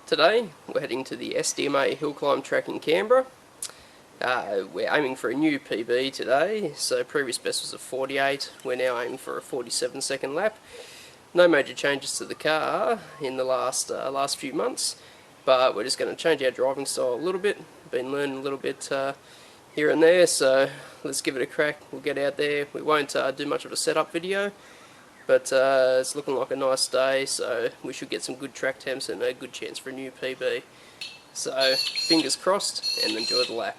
Today we're heading to the SDMA HillClimb track in Canberra. We're aiming for a new PB today, so previous best was a 48, we're now aiming for a 47-second lap. No major changes to the car in the last few months, but we're just going to change our driving style a little bit. Been learning a little bit here and there, so let's give it a crack. We'll get out there. We won't do much of a setup video, but it's looking like a nice day, so we should get some good track temps and a good chance for a new PB. So fingers crossed and enjoy the lap.